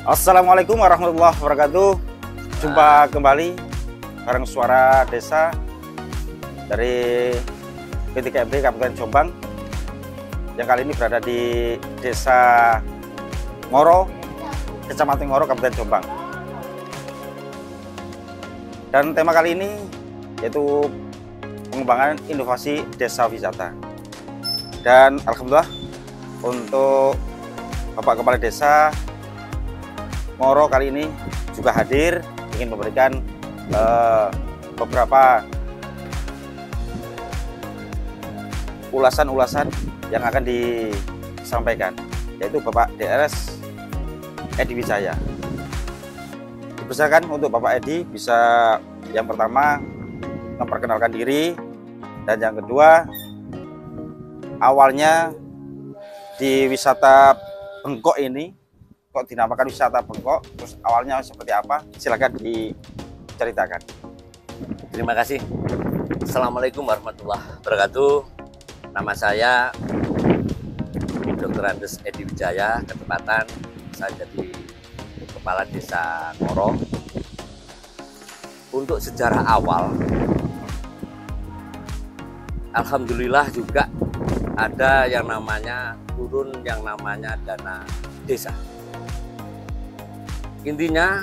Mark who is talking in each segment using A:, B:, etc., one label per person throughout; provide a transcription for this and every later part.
A: Assalamualaikum warahmatullahi wabarakatuh. Jumpa kembali bareng Suara Desa dari PT KMB Kabupaten Jombang, yang kali ini berada di Desa Ngoro, Kecamatan Ngoro, Kabupaten Jombang. Dan tema kali ini yaitu pengembangan inovasi desa wisata. Dan alhamdulillah untuk Bapak Kepala Desa Ngoro kali ini juga hadir, ingin memberikan beberapa ulasan-ulasan yang akan disampaikan, yaitu Bapak DRS Edi Wijaya. Dipersilakan untuk Bapak Edi bisa yang pertama memperkenalkan diri, dan yang kedua awalnya di wisata Bengkok ini kok dinamakan wisata Bengkok, terus awalnya seperti apa? Silakan diceritakan.
B: Terima kasih. Assalamualaikum warahmatullahi wabarakatuh. Nama saya Dr. Andes Edi Wijaya, ketepatan saya jadi Kepala Desa Ngoro. Untuk sejarah awal, alhamdulillah juga ada yang namanya turun yang namanya dana desa. Intinya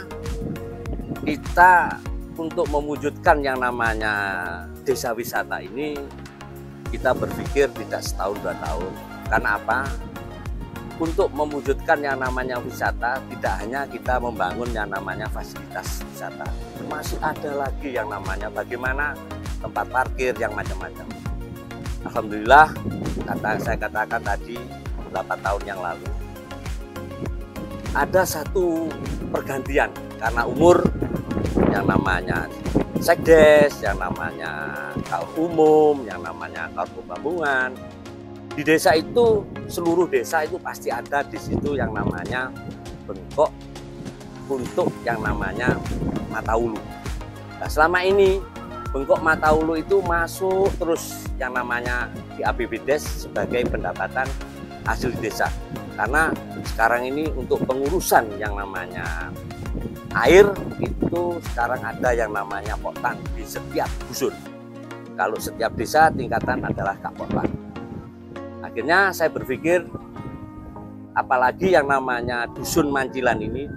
B: kita untuk mewujudkan yang namanya desa wisata ini, kita berpikir tidak setahun 2 tahun. Karena apa? Untuk mewujudkan yang namanya wisata, tidak hanya kita membangun yang namanya fasilitas wisata, masih ada lagi yang namanya bagaimana tempat parkir yang macam-macam. Alhamdulillah, saya katakan tadi 8 tahun yang lalu ada satu pergantian karena umur, yang namanya sekdes, yang namanya kaur umum, yang namanya kaur pembabungan. Di desa itu, seluruh desa itu pasti ada di situ yang namanya Bengkok untuk yang namanya mata ulu. Nah, selama ini Bengkok mata ulu itu masuk terus yang namanya di APBDes sebagai pendapatan hasil desa. Karena sekarang ini untuk pengurusan yang namanya air itu sekarang ada yang namanya poktan di setiap dusun. Kalau setiap desa tingkatan adalah Kak Poktan. Akhirnya saya berpikir, apalagi yang namanya dusun Mancilan ini,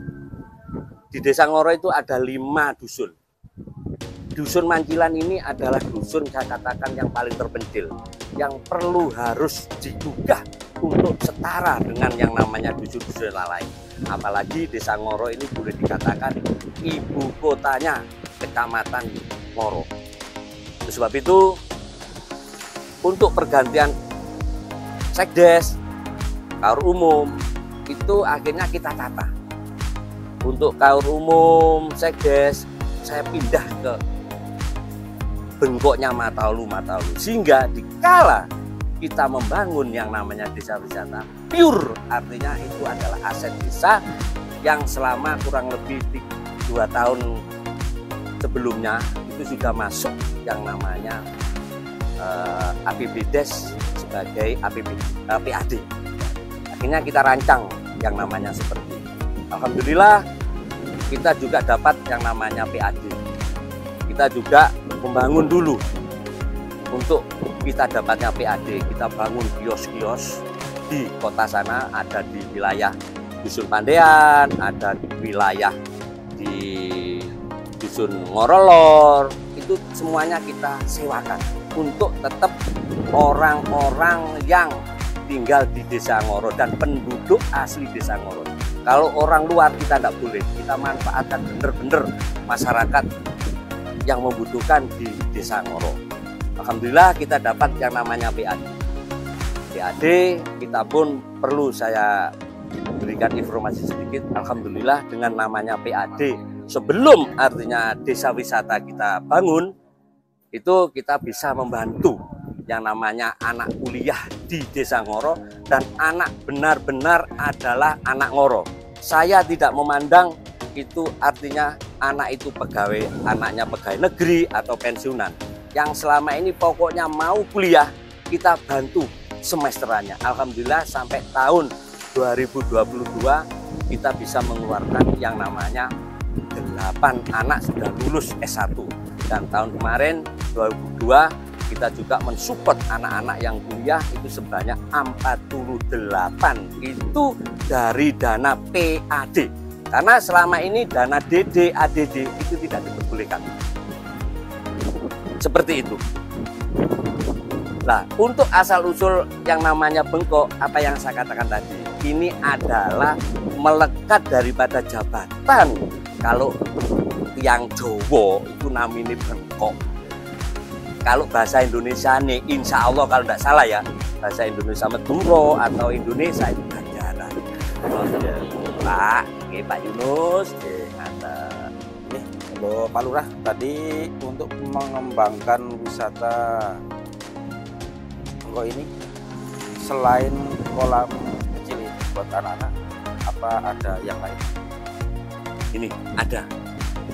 B: di Desa Ngoro itu ada 5 dusun. Dusun Mancilan ini adalah dusun saya katakan yang paling terpencil, yang perlu harus digugah untuk setara dengan yang namanya dusun-dusun lain. Apalagi Desa Ngoro ini boleh dikatakan ibu kotanya Kecamatan Ngoro. Oleh sebab itu, untuk pergantian sekdes, kaur umum, itu akhirnya kita tata. Untuk kaur umum, sekdes, saya pindah ke Bengkoknya mata ulu. Sehingga dikala kita membangun yang namanya desa wisata pure, artinya itu adalah aset desa yang selama kurang lebih 2 tahun sebelumnya itu sudah masuk yang namanya APBDes sebagai PAD. Akhirnya kita rancang yang namanya seperti ini. Alhamdulillah kita juga dapat yang namanya PAD. Kita juga membangun dulu. Untuk kita dapatnya PAD, kita bangun kios-kios di kota sana, ada di wilayah Dusun Pandean, ada di wilayah di Dusun Ngorolor. Itu semuanya kita sewakan untuk tetap orang-orang yang tinggal di Desa Ngoro dan penduduk asli Desa Ngoro. Kalau orang luar kita tidak boleh, kita manfaatkan benar-benar masyarakat yang membutuhkan di Desa Ngoro. Alhamdulillah kita dapat yang namanya PAD. PAD kita pun perlu saya berikan informasi sedikit. Alhamdulillah dengan namanya PAD sebelum artinya desa wisata kita bangun, itu kita bisa membantu yang namanya anak kuliah di Desa Ngoro dan anak benar-benar adalah anak Ngoro. Saya tidak memandang itu artinya anak itu pegawai, anaknya pegawai negeri atau pensiunan. Yang selama ini pokoknya mau kuliah, kita bantu semesterannya. Alhamdulillah sampai tahun 2022 kita bisa mengeluarkan yang namanya 8 anak sudah lulus S1. Dan tahun kemarin 2022 kita juga mensupport anak-anak yang kuliah itu sebanyak 48. Itu dari dana PAD. Karena selama ini dana DD, ADD itu tidak diperbolehkan. Seperti itu. Nah, untuk asal-usul yang namanya bengkok, apa yang saya katakan tadi, ini adalah melekat daripada jabatan. Kalau yang Jawa itu namanya bengkok. Kalau bahasa Indonesia nih, insya Allah kalau tidak salah ya, bahasa Indonesia Madura atau Indonesia itu ganjaran. Pak, oke, Pak Yunus,
A: Halo Pak Lurah, tadi untuk mengembangkan wisata Bengkok ini, selain kolam kecil ini buat anak-anak, apa ada yang lain?
B: Ini ada.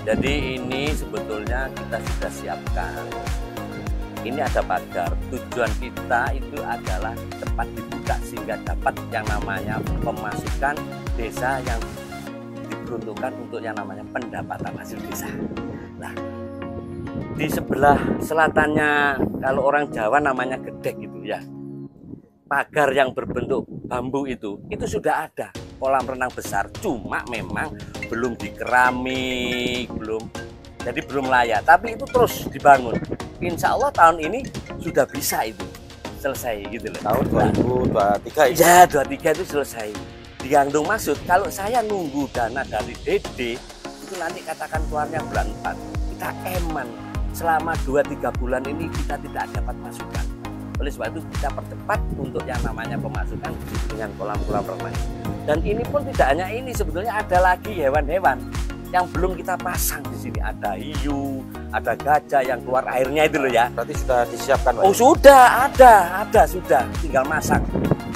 B: Jadi ini sebetulnya kita sudah siapkan. Ini ada pagar. Tujuan kita itu adalah cepat dibuka sehingga dapat yang namanya pemasukan desa yang diperuntukkan untuk yang namanya pendapatan hasil desa. Nah, di sebelah selatannya kalau orang Jawa namanya gedek gitu ya. Pagar yang berbentuk bambu itu sudah ada kolam renang besar, cuma memang belum dikeramik, belum layak, tapi itu terus dibangun. Insya Allah tahun ini sudah bisa itu selesai gitu loh.
A: Tahun 2023
B: ya? Ya 23 itu selesai. Digantung maksud kalau saya nunggu dana dari DD itu nanti katakan keluarnya bulan 4, kita eman selama 2-3 bulan ini kita tidak dapat masukan. Oleh sebab itu kita percepat untuk yang namanya pemasukan dengan kolam-kolam renang. Dan ini pun tidak hanya ini, sebetulnya ada lagi hewan-hewan yang belum kita pasang di sini. Ada hiu, ada gajah yang keluar airnya itu loh ya.
A: Berarti sudah disiapkan?
B: Oh sudah, ada sudah, tinggal masang.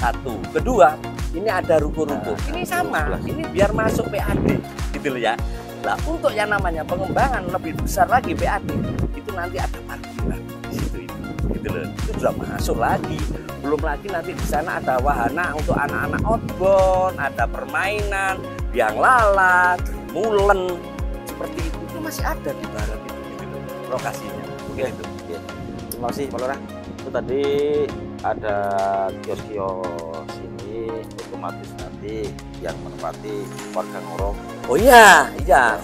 B: Satu, kedua, ini ada ruko-ruko. Ini sama, ini biar masuk PAD gitu loh ya. Nah untuk yang namanya pengembangan lebih besar lagi PAD, itu nanti ada parkiran di situ itu. Gitu loh. Itu sudah masuk lagi. Belum lagi nanti di sana ada wahana untuk anak-anak outbound, ada permainan, biang lalat, mulen, seperti itu masih ada di barat itu gitu loh, lokasinya. Begitu.
A: Ya. Terima kasih Pak Lurah. Itu tadi ada kios-kios ini otomatis nanti yang menempati warga Ngoro.
B: Oh iya,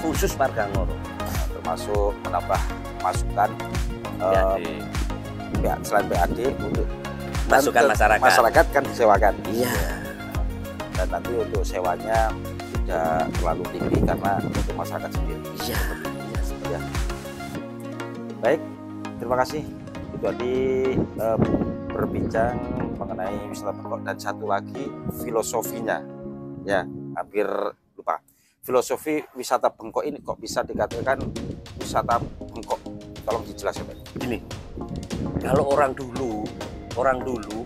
B: khusus warga Ngoro.
A: Termasuk menambah masukan selain PAD untuk
B: masukan
A: masyarakat kan disewakan.
B: Iya.
A: Dan nanti untuk sewanya tidak terlalu tinggi karena untuk masyarakat sendiri.
B: Iya.
A: Ya. Baik, terima kasih. Itu tadi berbincang mengenai wisata Bengkok dan satu lagi filosofinya. Ya, hampir lupa. Filosofi wisata Bengkok ini kok bisa dikatakan wisata Bengkok? Tolong dijelaskan Pak.
B: Gini, kalau orang dulu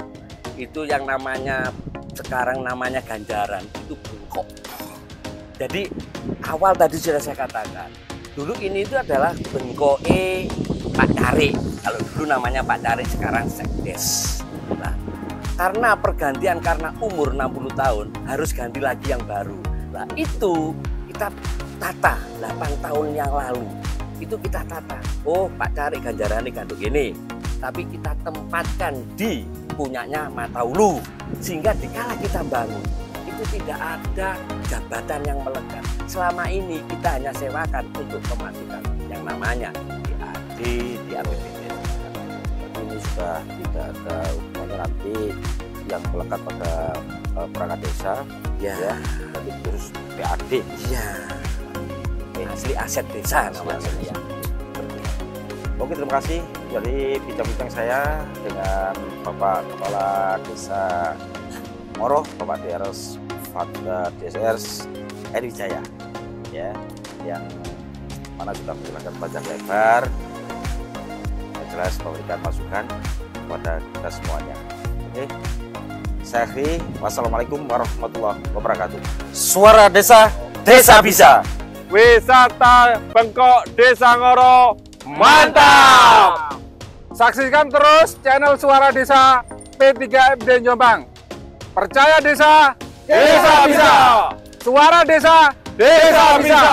B: itu yang namanya sekarang namanya ganjaran itu Bengkok. Jadi awal tadi sudah saya katakan, dulu ini itu adalah Bengkok Pak Cari. Kalau dulu namanya Pak Cari, sekarang Sekdes. Nah, karena pergantian karena umur 60 tahun harus ganti lagi yang baru. Nah itu kita tata 8 tahun yang lalu. Itu kita tata, oh Pak Cari ganjarannya gandung ini, tapi kita tempatkan di punyanya Mataulu, sehingga dikala kita bangun itu tidak ada jabatan yang melekat. Selama ini kita hanya sewakan untuk pemasukan yang namanya DAD, APBD.
A: Jadi ini sudah tidak ada hubungannya nanti yang melekat pada perangkat desa,
B: Ya,
A: tapi khusus PAD.
B: iya. Asli aset desa namanya.
A: Asli aset. Oke, terima kasih. Jadi bincang-bincang saya dengan Bapak Kepala Desa Ngoro, Bapak DSR Eri Wijaya, ya, yang mana sudah menjelaskan panjang lebar, jelas memberikan masukan kepada kita semuanya. Oke, saya akhiri. Wassalamualaikum warahmatullahi wabarakatuh. Suara Desa, Desa Bisa.
C: Wisata Bengkok Desa Ngoro mantap! Saksikan terus channel Suara Desa P3MD Jombang. Percaya desa, desa bisa. Suara desa, desa bisa.